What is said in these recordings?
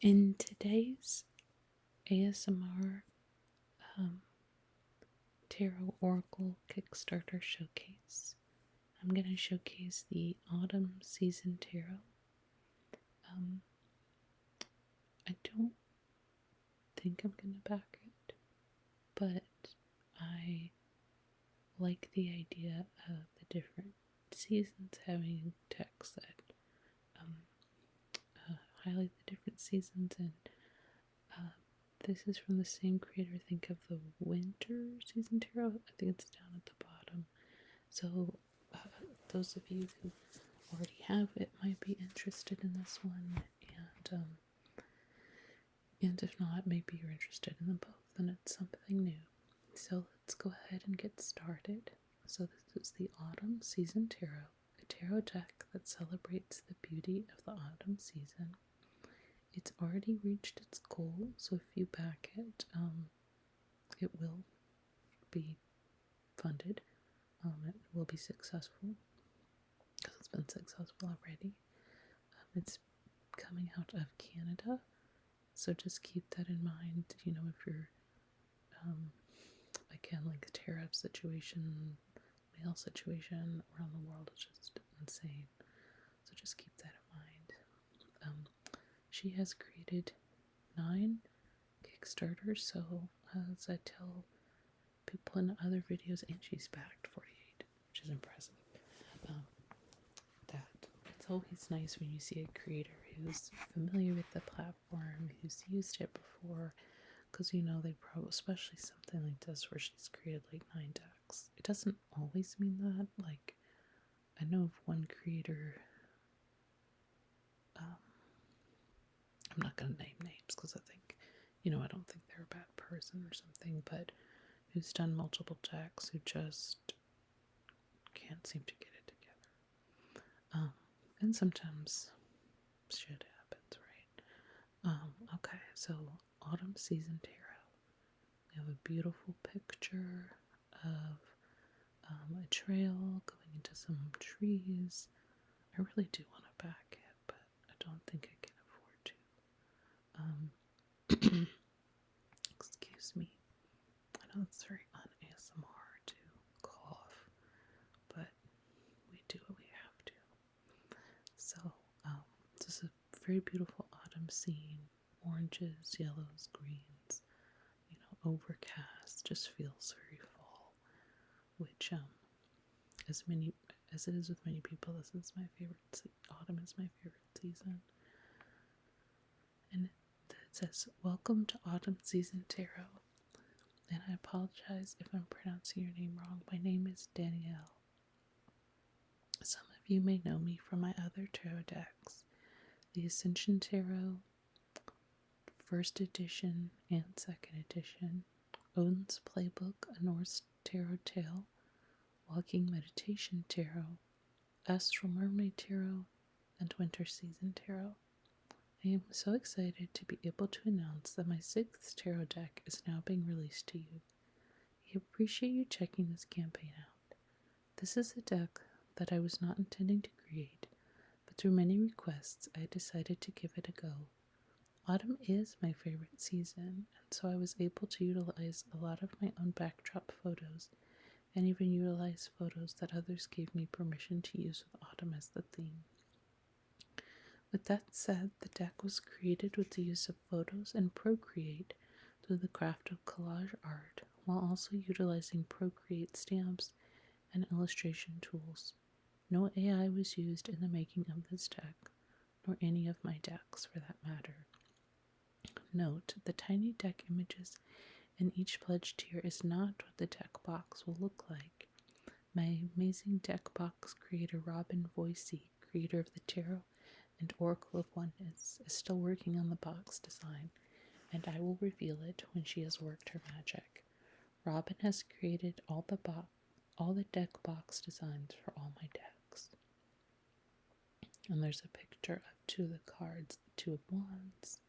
In today's ASMR Tarot Oracle Kickstarter showcase, I'm going to showcase the Autumn Season Tarot. I don't think I'm going to back it, but I like the idea of the different seasons having text that highlight the different seasons, and this is from the same creator. Think of the Winter Season Tarot. I think it's down at the bottom. So those of you who already have it might be interested in this one, and if not, maybe you're interested in them both, and it's something new. So let's go ahead and get started. So this is the Autumn Season Tarot, a tarot deck that celebrates the beauty of the autumn season. It's already reached its goal, so if you back it, it will be funded. It will be successful, because it's been successful already. It's coming out of Canada, so just keep that in mind. You know, if you're, again, like the tariff situation, mail situation around the world is just insane. So just keep that in mind. She has created 9 Kickstarters, so as I tell people in other videos, and she's backed 48, which is impressive. It's always nice when you see a creator who's familiar with the platform, who's used it before, because you know they probably, especially something like this where she's created like 9 decks. It doesn't always mean that. Like, I know of one creator, I'm not going to name names because I think, I don't think they're a bad person or something, but who's done multiple decks who just can't seem to get it together. And sometimes shit happens, right? Okay, so Autumn Season Tarot. We have a beautiful picture of a trail going into some trees. I really do want to back it, but I don't think I can afford to. Excuse me. I know it's very un-ASMR to cough, but we do what we have to. So, this is a very beautiful autumn scene. Oranges, yellows, greens, overcast. Just feels very fall, which, as it is with many people, this is my favorite. Autumn is my favorite season. And it says, "Welcome to Autumn Season Tarot." And I apologize if I'm pronouncing your name wrong. My name is Danielle. Some of you may know me from my other tarot decks, the Ascension Tarot, First Edition and Second Edition, Odin's Playbook, a Norse Tarot Tale, Walking Meditation Tarot, Astral Mermaid Tarot, and Winter Season Tarot. I am so excited to be able to announce that my 6th tarot deck is now being released to you. I appreciate you checking this campaign out. This is a deck that I was not intending to create, but through many requests I decided to give it a go. Autumn is my favorite season, and so I was able to utilize a lot of my own backdrop photos, and even utilize photos that others gave me permission to use with autumn as the theme. With that said, the deck was created with the use of photos and Procreate through the craft of collage art, while also utilizing Procreate stamps and illustration tools. No AI was used in the making of this deck, nor any of my decks for that matter. Note, the tiny deck images in each pledge tier is not what the deck box will look like. My amazing deck box creator Robin Voicey, creator of the tarot and Oracle of Oneness, is still working on the box design, and I will reveal it when she has worked her magic. Robin has created all the deck box designs for all my decks. And there's a picture of 2 of the cards, the 2 of Wands,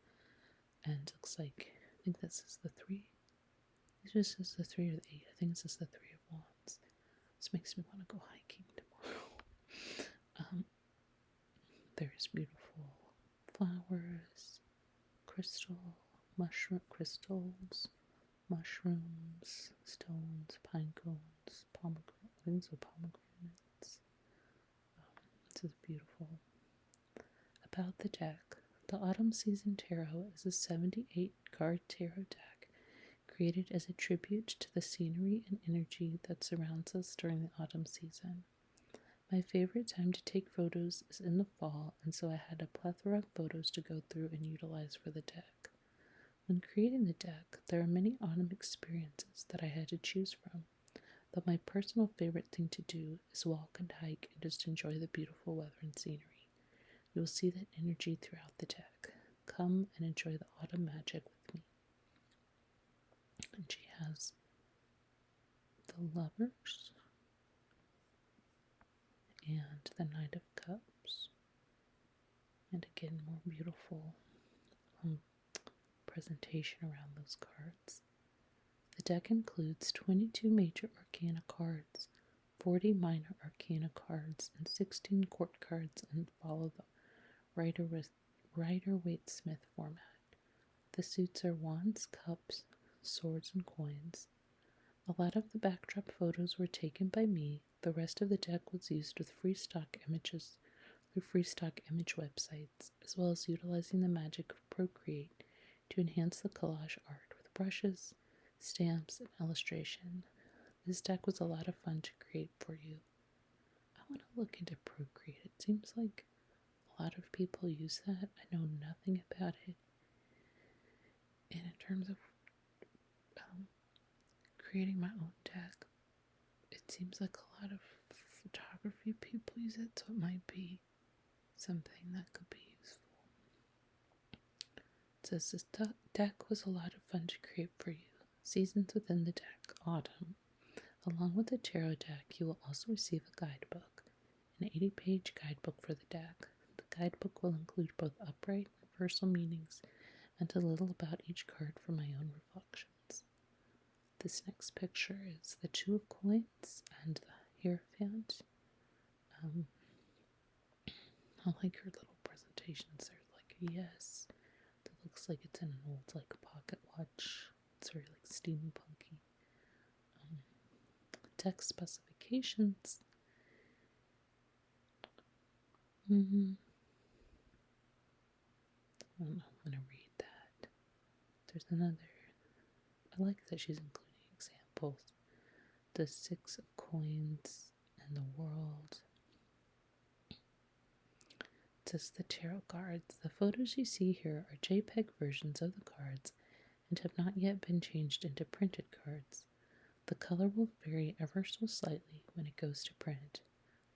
and it looks like, I think this is the 3. This is the 3 or the 8. I think this is the 3 of Wands. This makes me want to go hiking tomorrow. There's beautiful flowers, crystals, mushrooms, stones, pine cones, pomegranates. This is beautiful. About the deck. The Autumn Season Tarot is a 78 card tarot deck created as a tribute to the scenery and energy that surrounds us during the autumn season. My favorite time to take photos is in the fall, and so I had a plethora of photos to go through and utilize for the deck. When creating the deck, there are many autumn experiences that I had to choose from, but my personal favorite thing to do is walk and hike and just enjoy the beautiful weather and scenery. You will see that energy throughout the deck. Come and enjoy the autumn magic with me. And she has the Lovers and the Knight of Cups. And again, more beautiful presentation around those cards. The deck includes 22 major arcana cards, 40 minor arcana cards, and 16 court cards, and follow the Rider-Waite-Smith format. The suits are wands, cups, swords, and coins. A lot of the backdrop photos were taken by me. The rest of the deck was used with free stock images through free stock image websites, as well as utilizing the magic of Procreate to enhance the collage art with brushes, stamps, and illustration. This deck was a lot of fun to create for you. I want to look into Procreate. It seems like a lot of people use that. I know nothing about it. And in terms of creating my own deck, it seems like a lot of photography people use it, so it might be something that could be useful. It says this deck was a lot of fun to create for you. Seasons within the deck, autumn. Along with the tarot deck, you will also receive a guidebook, an 80-page guidebook for the deck. The guidebook will include both upright and universal meanings and a little about each card for my own reflections. This next picture is the Two of Coins and the Hierophant. I like her little presentations. There's like a yes. That looks like it's in an old like pocket watch. It's very like steampunky. Text specifications. I'm gonna read that. There's another. I like that she's including examples. The Six of Coins and the World. It says the tarot cards. The photos you see here are JPEG versions of the cards and have not yet been changed into printed cards. The color will vary ever so slightly when it goes to print.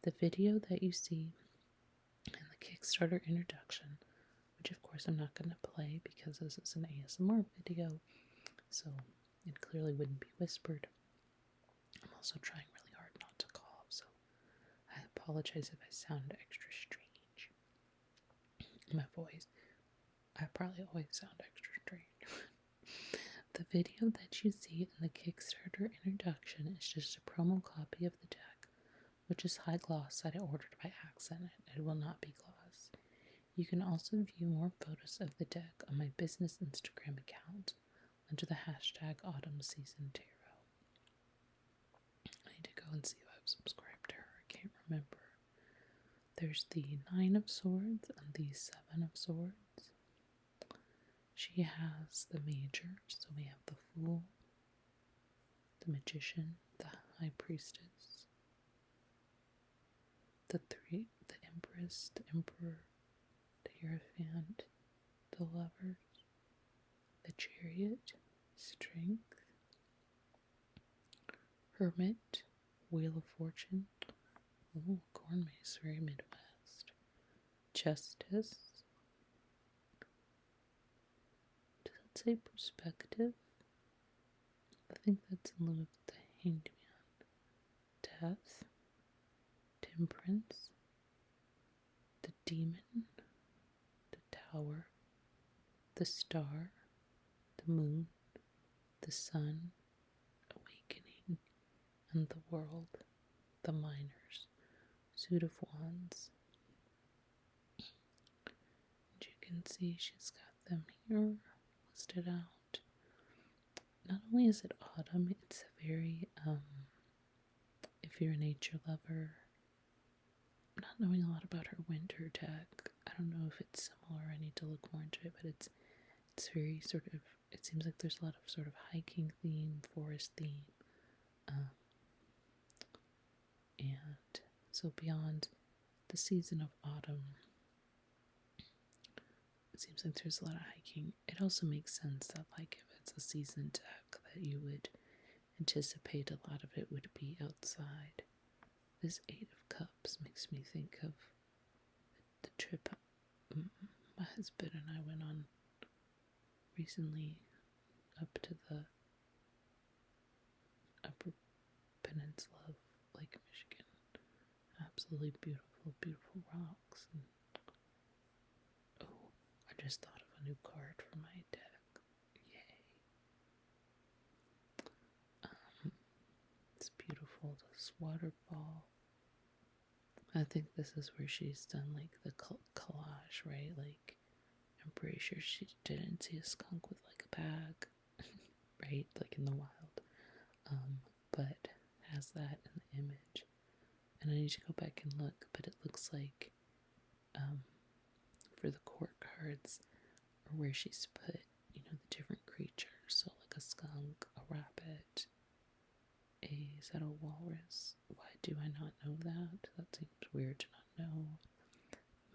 The video that you see in the Kickstarter introduction, which of course I'm not going to play because this is an ASMR video, so it clearly wouldn't be whispered. I'm also trying really hard not to cough, so I apologize if I sound extra strange. My voice, I probably always sound extra strange. The video that you see in the Kickstarter introduction is just a promo copy of the deck, which is high gloss that I ordered by accident. It will not be gloss. You can also view more photos of the deck on my business Instagram account under the hashtag Autumn Season Tarot. I need to go and see if I've subscribed to her. I can't remember. There's the Nine of Swords and the Seven of Swords. She has the Major, so we have the Fool, the Magician, the High Priestess, the Three, the Empress, the Emperor, the Hierophant, the Lovers, the Chariot, Strength, Hermit, Wheel of Fortune, corn maze, very Midwest, Justice. Does it say Perspective? I think that's in lieu of the Hanged Man. Death, Temperance, the Demon, the Tower, the Star, the Moon, the Sun, Awakening, and the World, the Miners, Suit of Wands. And you can see she's got them here listed out. Not only is it autumn, it's very, if you're a nature lover, not knowing a lot about her winter deck. I don't know if it's similar. I need to look more into it, but it's very sort of, it seems like there's a lot of sort of hiking theme, forest theme. And so beyond the season of autumn, it seems like there's a lot of hiking. It also makes sense that, like, if it's a season deck, that you would anticipate a lot of it would be outside. This Eight of Cups makes me think of the trip my husband and I went on recently up to the upper peninsula of Lake Michigan. Absolutely beautiful, beautiful rocks. And, oh, I just thought of a new card for my deck. Yay. It's beautiful, this waterfall. I think this is where she's done like the collage, right? Like, I'm pretty sure she didn't see a skunk with like a bag, right? Like in the wild. But has that in the image. And I need to go back and look, but it looks like for the court cards, or where she's put, you know, the different creatures. So like a skunk, a rabbit, is that a walrus? Why do I not know that? That seems weird to not know.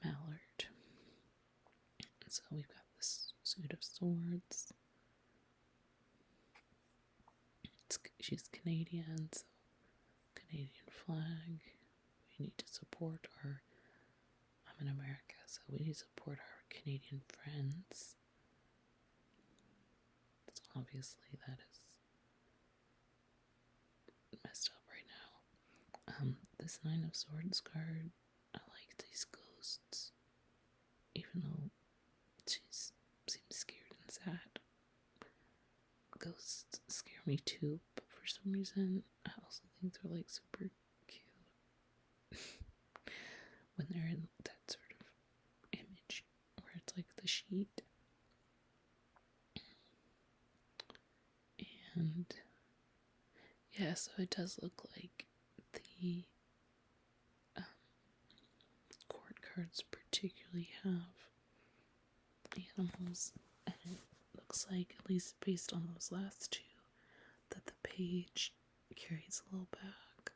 Mallard. So we've got this suit of swords. She's Canadian, so Canadian flag. We need to support our, I'm in America, so we need to support our Canadian friends. So obviously that is messed up right now. This Nine of Swords card, I like these ghosts, even though she seems scared and sad. Ghosts scare me too, but for some reason I also think they're like super cute when they're in that sort of image where it's like the sheet. And yeah, so it does look like the court cards particularly have animals, and it looks like, at least based on those last two, that the page carries a little bag,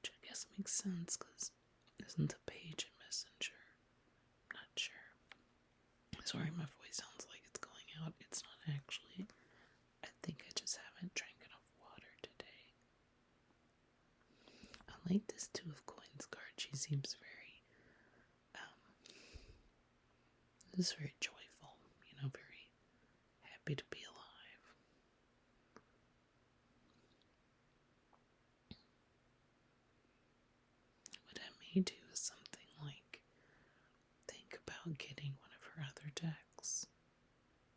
which I guess makes sense, because isn't the page a messenger? I'm not sure. Sorry, my voice sounds like it's going out. It's not actually. I think I just haven't drank enough water today. I like this Two of Coins card. She seems very, this is very joyful, you know, very happy to be alive. What I may do is something like think about getting one of her other decks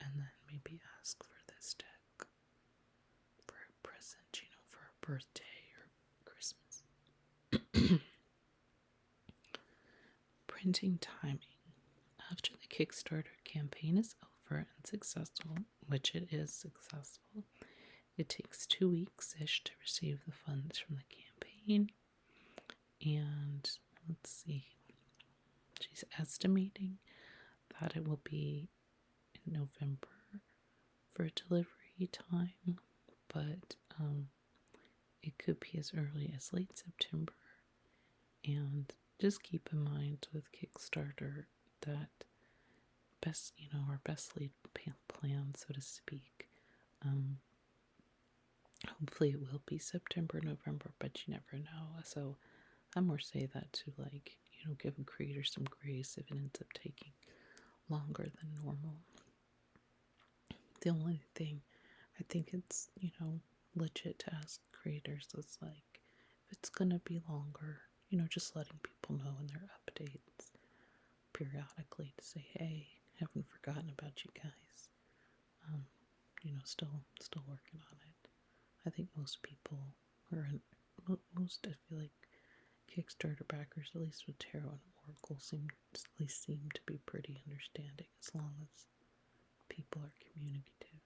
and then maybe ask for this deck for a present, you know, for her birthday or Christmas. Printing timing. After the Kickstarter campaign is over and successful, which it is successful, it takes 2 weeks-ish to receive the funds from the campaign. And let's see, she's estimating that it will be in November for delivery time, but it could be as early as late September. And just keep in mind with Kickstarter that best, you know, our best laid plan, so to speak. Hopefully it will be September, November, but you never know. So I more say that to, like, you know, give a creator some grace if it ends up taking longer than normal. The only thing I think it's, you know, legit to ask creators is, like, if it's gonna be longer, you know, just letting people know in their updates periodically to say, hey, haven't forgotten about you guys. You know, still working on it. I think most people most, I feel like, Kickstarter backers, at least with Tarot and Oracle, seem to be pretty understanding, as long as people are communicative.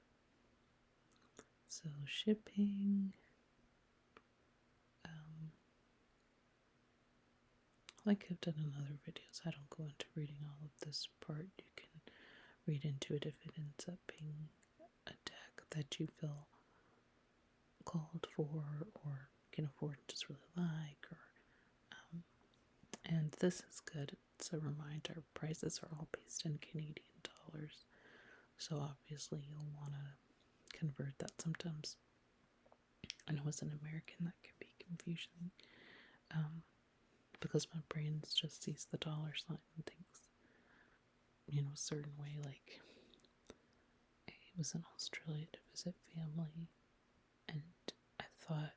So shipping, like I've done in other videos, I don't go into reading all of this part. You can read into it if it ends up being a deck that you feel called for or can afford to just really like. And this is good. It's a reminder, prices are all based in Canadian dollars. So obviously you'll want to convert that sometimes. I know as an American that can be confusing. Because my brain just sees the dollar sign and thinks, a certain way. Like, I was in Australia to visit family, and I thought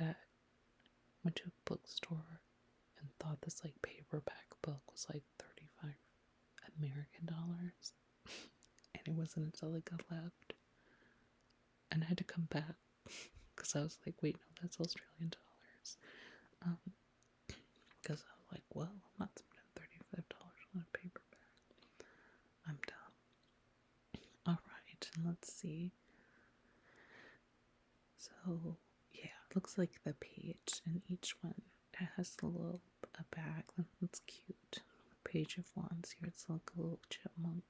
that went to a bookstore and thought this like paperback book was like 35 American dollars, and it wasn't until I got left, and I had to come back because I was like, wait, no, that's Australian dollars. Because I was like, well, I'm not spending $35 on a paperback. I'm dumb. Alright, and let's see. So, yeah, it looks like the page in each one has a bag. That's cute. Page of Wands here. It's like a little chipmunk,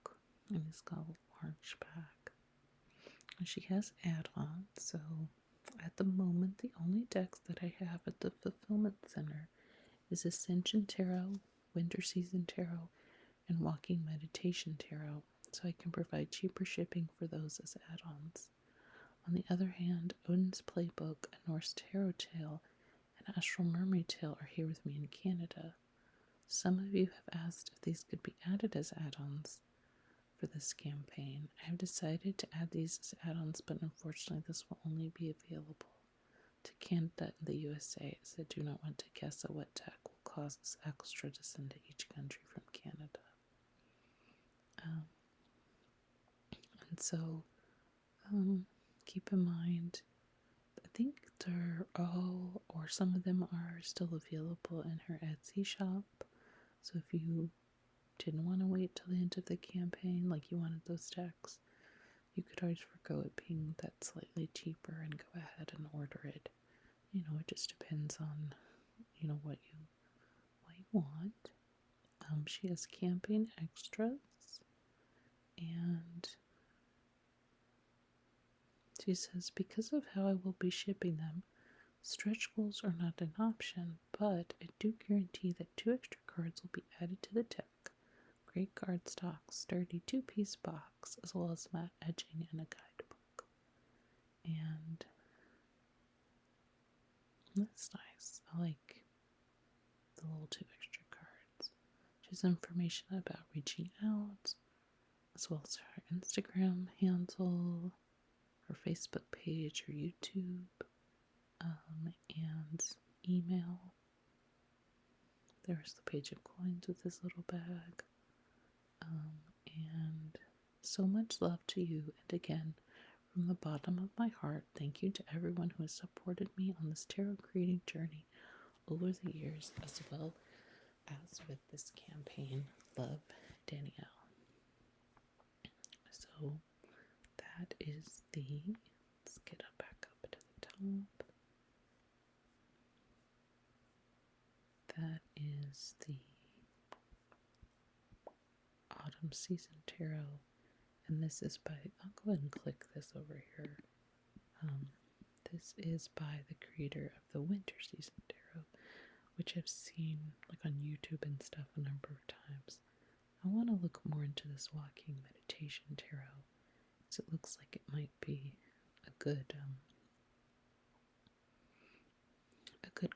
and he's got a little orange bag. And she has add-ons, so at the moment, the only decks that I have at the Fulfillment Center is Ascension Tarot, Winter Season Tarot, and Walking Meditation Tarot, so I can provide cheaper shipping for those as add-ons. On the other hand, Odin's Playbook, a Norse Tarot Tale, and Astral Mermaid Tale are here with me in Canada. Some of you have asked if these could be added as add-ons for this campaign. I have decided to add these as add-ons, but unfortunately this will only be available to Canada and the USA, as I do not want to guess at what deck will cause us extra to send to each country from Canada. And so, keep in mind, I think they're all, or some of them are still available in her Etsy shop. So if you didn't want to wait till the end of the campaign, like you wanted those decks, you could always forgo it being that slightly cheaper and go ahead and order it. It just depends on, what you want. She has campaign extras, and she says, because of how I will be shipping them, stretch goals are not an option, but I do guarantee that 2 extra cards will be added to the deck. Great cardstock, sturdy 2-piece box, as well as matte edging and a guidebook. And that's nice. I like the little 2 extra cards. She has information about reaching out, as well as her Instagram handle, her Facebook page, her YouTube, and email. There's the page of coins with this little bag. And so much love to you. And again, from the bottom of my heart, thank you to everyone who has supported me on this tarot creating journey over the years, as well as with this campaign. Love, Danielle. So that is let's get up back up to the top. That is the Autumn Season Tarot, and this is by, I'll go ahead and click this over here. This is by the creator of the Winter Season Tarot, which I've seen like on YouTube and stuff a number of times. I want to look more into this Walking Meditation Tarot, because it looks like it might be a good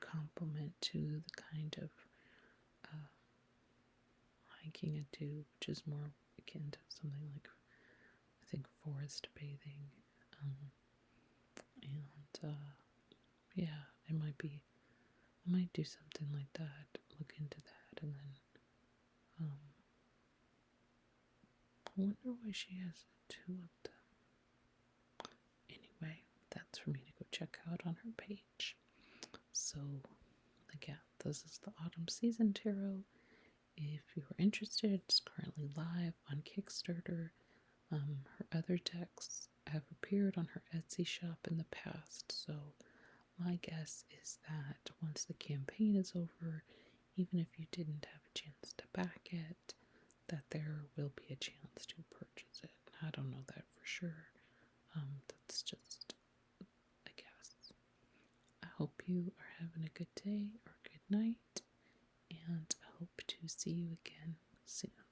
complement to the kind of hiking I do, which is more akin to something like, I think, forest bathing. Yeah, I might do something like that, look into that, and then, I wonder why she has 2 of them. Anyway, that's for me to go check out on her page. So, again, this is the Autumn Season Tarot. If you are interested, it's currently live on Kickstarter. Her other decks have appeared on her Etsy shop in the past, so my guess is that once the campaign is over, even if you didn't have a chance to back it, that there will be a chance to purchase it. I don't know that for sure. That's just a guess. I hope you are having a good day or good night, and I hope to see you again soon.